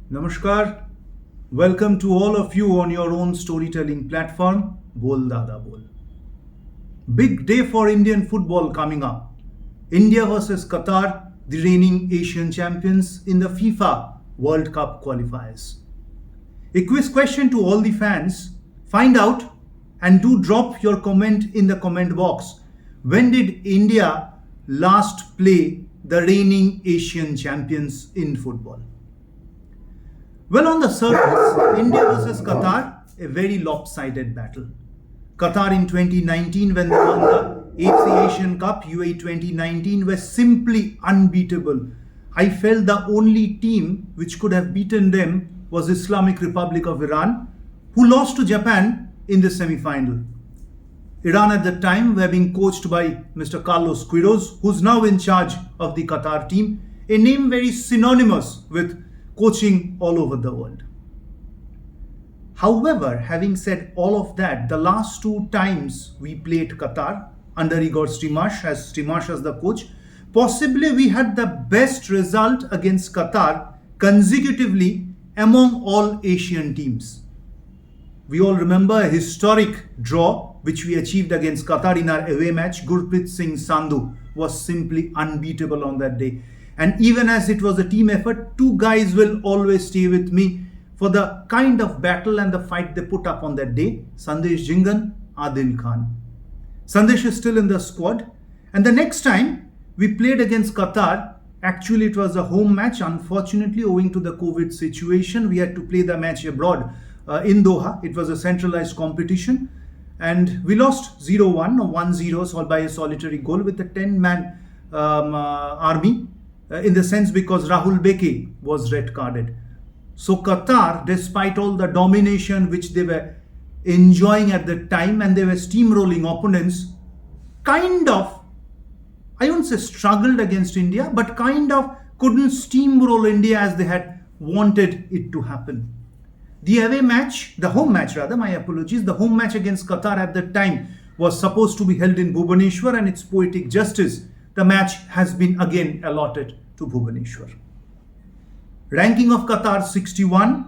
Namaskar. Welcome to all of you on your own storytelling platform, Boll, Dadaa, Boll. Big day for Indian football coming up. India versus Qatar, the reigning Asian champions in the FIFA World Cup qualifiers. A quiz question to all the fans. Find out and do drop your comment in the comment box. When did India last play the reigning Asian champions in football? Well, on the surface, India versus Qatar, a very lopsided battle. Qatar in 2019, when they won the aiff Asian Cup, UAE 2019, were simply unbeatable. I felt the only team which could have beaten them was Islamic Republic of Iran, who lost to Japan in the semi-final. Iran at the time were being coached by Mr. Carlos Queiroz, who's now in charge of the Qatar team, a name very synonymous with coaching all over the world. However, having said all of that, the last two times we played Qatar under Igor Stimac as the coach, possibly we had the best result against Qatar consecutively among all Asian teams. We all remember a historic draw which we achieved against Qatar in our away match. Gurpreet Singh Sandhu was simply unbeatable on that day. And even as it was a team effort, two guys will always stay with me for the kind of battle and the fight they put up on that day. Sandesh Jingan, Adil Khan. Sandesh is still in the squad. And the next time we played against Qatar, actually it was a home match. Unfortunately, owing to the COVID situation, we had to play the match abroad in Doha. It was a centralized competition. And we lost 0-1 or 1-0 by a solitary goal with a 10-man army. In the sense because Rahul Beke was red carded. So Qatar, despite all the domination which they were enjoying at the time and they were steamrolling opponents, kind of, I won't say struggled against India, but kind of couldn't steamroll India as they had wanted it to happen. The away match, the home match rather, my apologies, the home match against Qatar at that time was supposed to be held in Bhubaneswar, and it's poetic justice. The match has been again allotted to Bhubaneswar. Ranking of Qatar 61,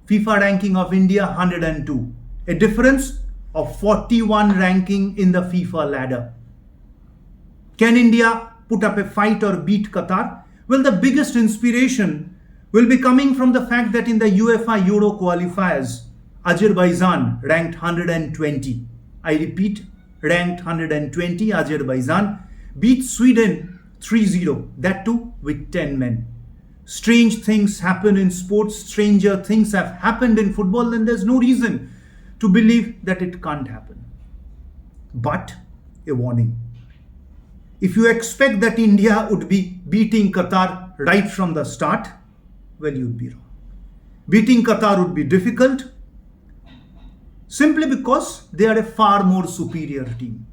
FIFA ranking of India 102. A difference of 41 ranking in the FIFA ladder. Can India put up a fight or beat Qatar? Well, the biggest inspiration will be coming from the fact that in the UEFA Euro qualifiers, Azerbaijan ranked 120. I repeat, ranked 120, Azerbaijan beat Sweden 3-0, that too with 10 men. Strange things happen in sports, stranger things have happened in football, and there's no reason to believe that it can't happen. But a warning. If you expect that India would be beating Qatar right from the start, well, you'd be wrong. Beating Qatar would be difficult simply because they are a far more superior team.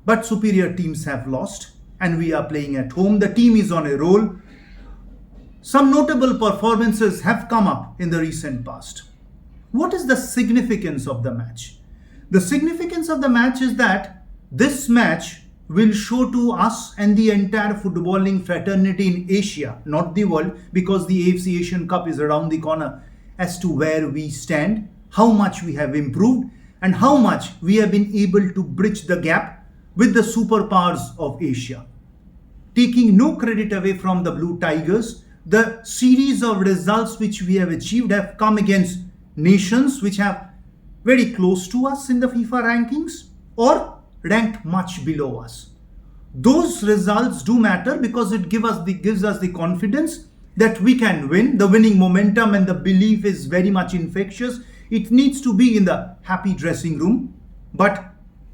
But superior teams have lost and we are playing at home. The team is on a roll. Some notable performances have come up in the recent past. What is the significance of the match? The significance of the match is that this match will show to us and the entire footballing fraternity in Asia, not the world, because the aiff Asian Cup is around the corner, as to where we stand, how much we have improved, and how much we have been able to bridge the gap with the superpowers of Asia. Taking no credit away from the Blue Tigers, the series of results which we have achieved have come against nations which have very close to us in the FIFA rankings or ranked much below us. Those results do matter because it gives us the confidence that we can win. The winning momentum and the belief is very much infectious. It needs to be in the happy dressing room. But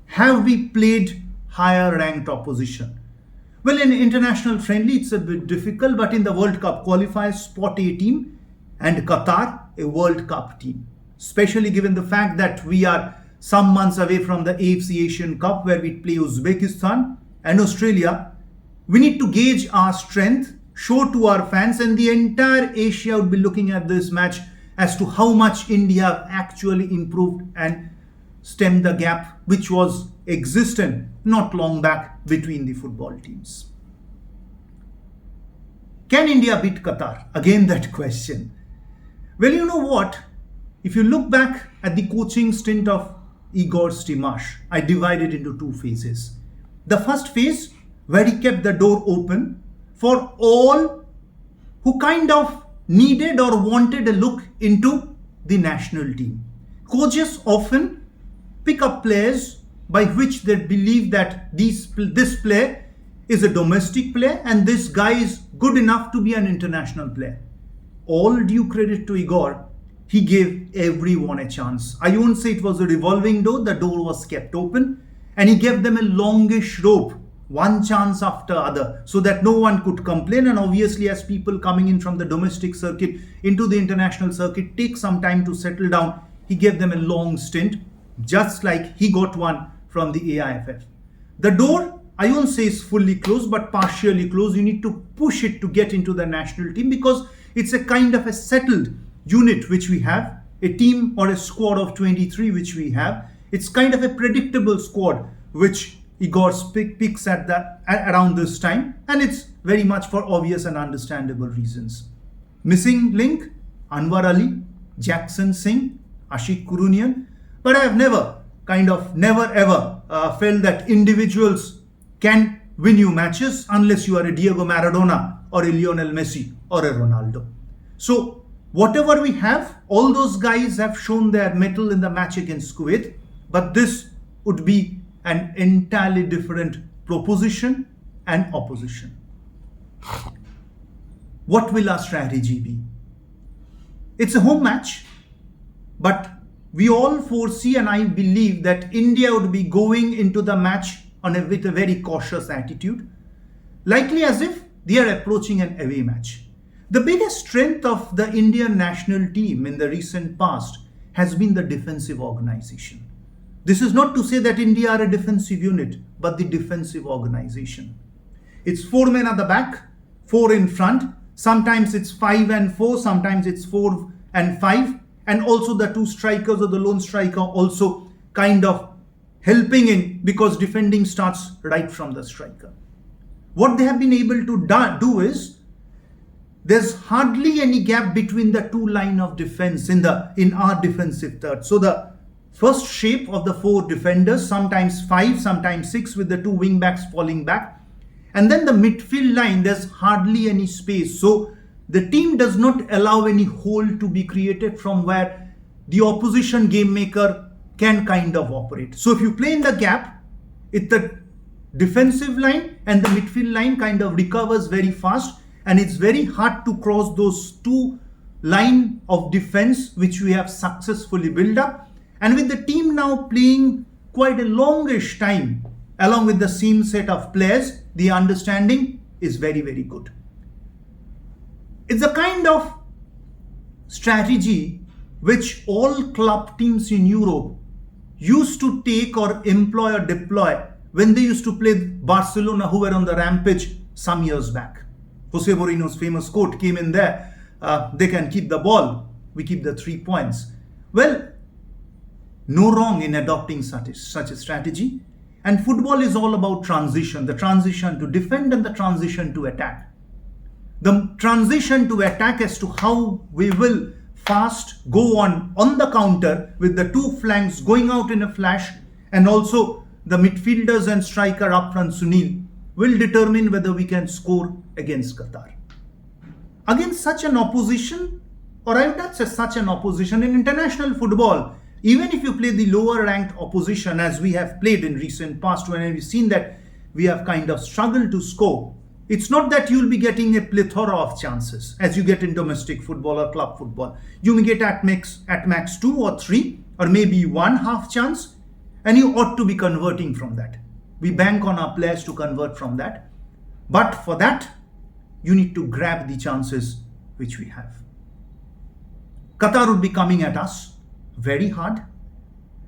have we played higher ranked opposition? Well, in international friendly, it's a bit difficult, but in the World Cup qualifiers, spot A team and Qatar, a World Cup team. Especially given the fact that we are some months away from the aiff Asian Cup where we play Uzbekistan and Australia, we need to gauge our strength, show to our fans, and the entire Asia would be looking at this match as to how much India actually improved and stemmed the gap which was existent not long back between the football teams. Can India beat Qatar? Again, that question. Well, you know what? If you look back at the coaching stint of Igor Stimac, I divided into two phases. The first phase, where he kept the door open for all who kind of needed or wanted a look into the national team. Coaches often pick up players by which they believe that this player is a domestic player and this guy is good enough to be an international player. All due credit to Igor, he gave everyone a chance. I won't say it was a revolving door, the door was kept open and he gave them a longish rope, one chance after other, so that no one could complain. And obviously, as people coming in from the domestic circuit into the international circuit take some time to settle down, he gave them a long stint, just like he got one from the aiff. The door, I won't say is fully closed, but partially closed. You need to push it to get into the national team because it's a kind of a settled unit which we have, a team or a squad of 23 which we have. It's kind of a predictable squad which Igor picks at around this time, and it's very much for obvious and understandable reasons. Missing link, Anwar Ali, Jackson Singh, Ashik Kurunian, but I have never ever felt that individuals can win you matches unless you are a Diego Maradona or a Lionel Messi or a Ronaldo. So whatever we have, all those guys have shown their mettle in the match against Kuwait, but this would be an entirely different proposition and opposition. What will our strategy be? It's a home match, but we all foresee and I believe that India would be going into the match with a very cautious attitude, likely as if they are approaching an away match. The biggest strength of the Indian national team in the recent past has been the defensive organization. This is not to say that India are a defensive unit, but the defensive organization. It's 4 men at the back, 4 in front. Sometimes it's 5 and 4, sometimes it's 4 and 5. And also the 2 strikers or the lone striker also kind of helping in because defending starts right from the striker. What they have been able to do is there's hardly any gap between the 2 line of defense in our defensive third. So the first shape of the 4 defenders, sometimes 5, sometimes 6 with the 2 wing backs falling back. And then the midfield line, there's hardly any space. So the team does not allow any hole to be created from where the opposition game maker can kind of operate. So if you play in the gap, the defensive line and the midfield line kind of recovers very fast, and it's very hard to cross those 2 line of defense which we have successfully built up. And with the team now playing quite a longish time along with the same set of players, the understanding is very, very good. It's a kind of strategy which all club teams in Europe used to take or employ or deploy when they used to play Barcelona, who were on the rampage some years back. Jose Mourinho's famous quote came in there, they can keep the ball, we keep the 3 points. Well, no wrong in adopting such a strategy. And football is all about transition, the transition to defend and the transition to attack. The transition to attack as to how we will fast go on the counter with the 2 flanks going out in a flash, and also the midfielders and striker up front Sunil will determine whether we can score against Qatar. Against such an opposition, or I would not say such an opposition in international football, even if you play the lower ranked opposition as we have played in recent past when we've seen that we have kind of struggled to score, it's not that you'll be getting a plethora of chances as you get in domestic football or club football. You may get at max 2 or 3 or maybe 1 half chance, and you ought to be converting from that. We bank on our players to convert from that. But for that, you need to grab the chances which we have. Qatar would be coming at us very hard.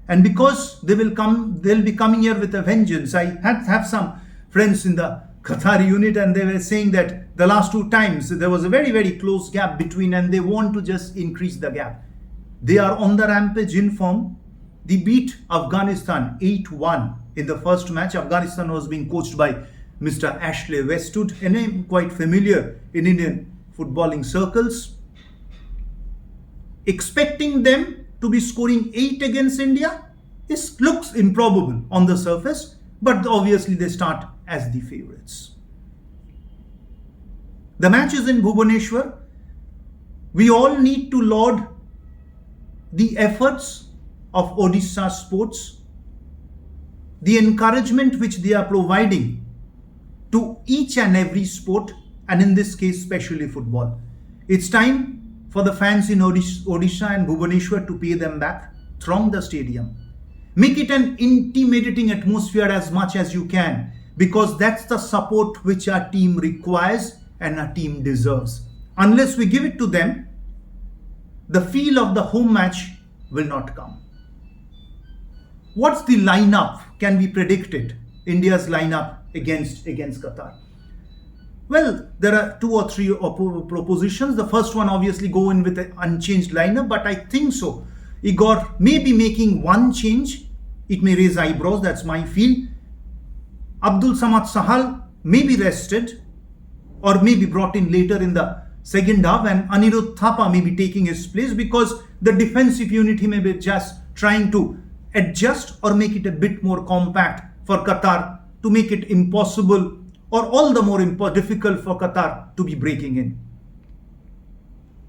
And because they'll be coming here with a vengeance. I have some friends in the Qatari unit and they were saying that the last 2 times there was a very, very close gap between, and they want to just increase the gap. They are on the rampage in form. They beat Afghanistan 8-1 in the first match. Afghanistan was being coached by Mr. Ashley Westwood, a name quite familiar in Indian footballing circles. expecting them to be scoring 8 against India looks improbable on the surface, but obviously they start as the favourites. The match is in Bhubaneswar. We all need to laud the efforts of Odisha sports, the encouragement which they are providing to each and every sport, and in this case especially football. It's time for the fans in Odisha and Bhubaneswar to pay them back. Throng the stadium. Make it an intimidating atmosphere as much as you can, because that's the support which our team requires and our team deserves. Unless we give it to them, the feel of the home match will not come. What's the lineup can be predicted? India's lineup against Qatar. Well, there are 2 or 3 propositions. The first one, obviously, go in with an unchanged lineup, but I think so. Igor may be making one change. It may raise eyebrows, that's my feel. Abdul Samad Sahal may be rested or may be brought in later in the second half, and Anirudh Thapa may be taking his place because the defensive unit, he may be just trying to adjust or make it a bit more compact for Qatar to make it impossible or all the more difficult for Qatar to be breaking in.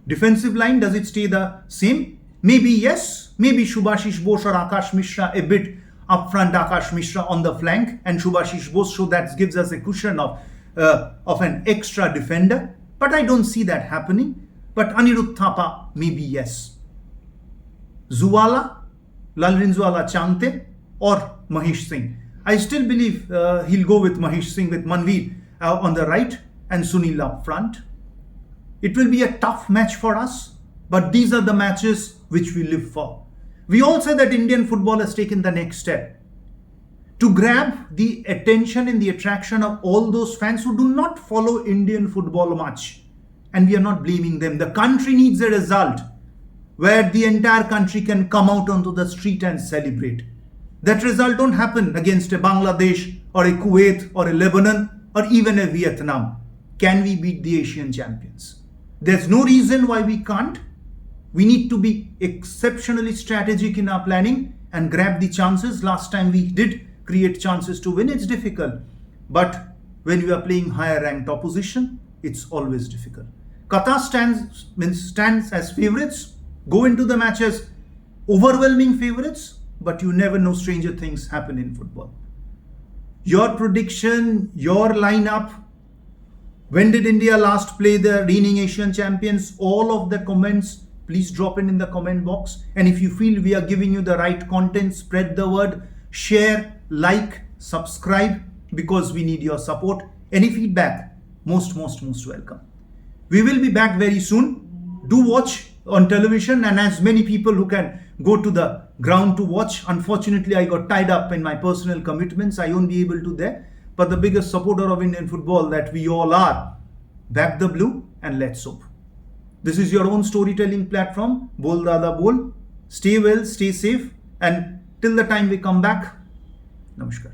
Defensive line, does it stay the same? Maybe yes, maybe Shubhashish Bose or Akash Mishra a bit up front, Akash Mishra on the flank, and Shubhashish Bose, so that gives us a cushion of an extra defender. But I don't see that happening. But Anirudh Thapa, maybe yes. Zuwala, Lalrinzuala Changte or Mahesh Singh. I still believe he'll go with Mahesh Singh with Manveer on the right and Sunil up front. It will be a tough match for us, but these are the matches which we live for. We all say that Indian football has taken the next step to grab the attention and the attraction of all those fans who do not follow Indian football much. And we are not blaming them. The country needs a result where the entire country can come out onto the street and celebrate. That result don't happen against a Bangladesh or a Kuwait or a Lebanon or even a Vietnam. Can we beat the Asian champions? There's no reason why we can't. We need to be exceptionally strategic in our planning and grab the chances. Last time we did create chances to win. It's difficult. But when you are playing higher ranked opposition, it's always difficult. Qatar stands as favourites. Go into the match as overwhelming favourites. But you never know, stranger things happen in football. Your prediction, your lineup, when did India last play the reigning Asian champions? All of the comments, please drop in the comment box. And if you feel we are giving you the right content, spread the word, share, like, subscribe, because we need your support. Any feedback, most welcome. We will be back very soon. Do watch on television, and as many people who can go to the ground to watch. Unfortunately, I got tied up in my personal commitments. I won't be able to there. But the biggest supporter of Indian football that we all are, back the blue and let's hope. This is your own storytelling platform, Boll Dadaa Boll. Stay well, stay safe, and till the time we come back, namaskar.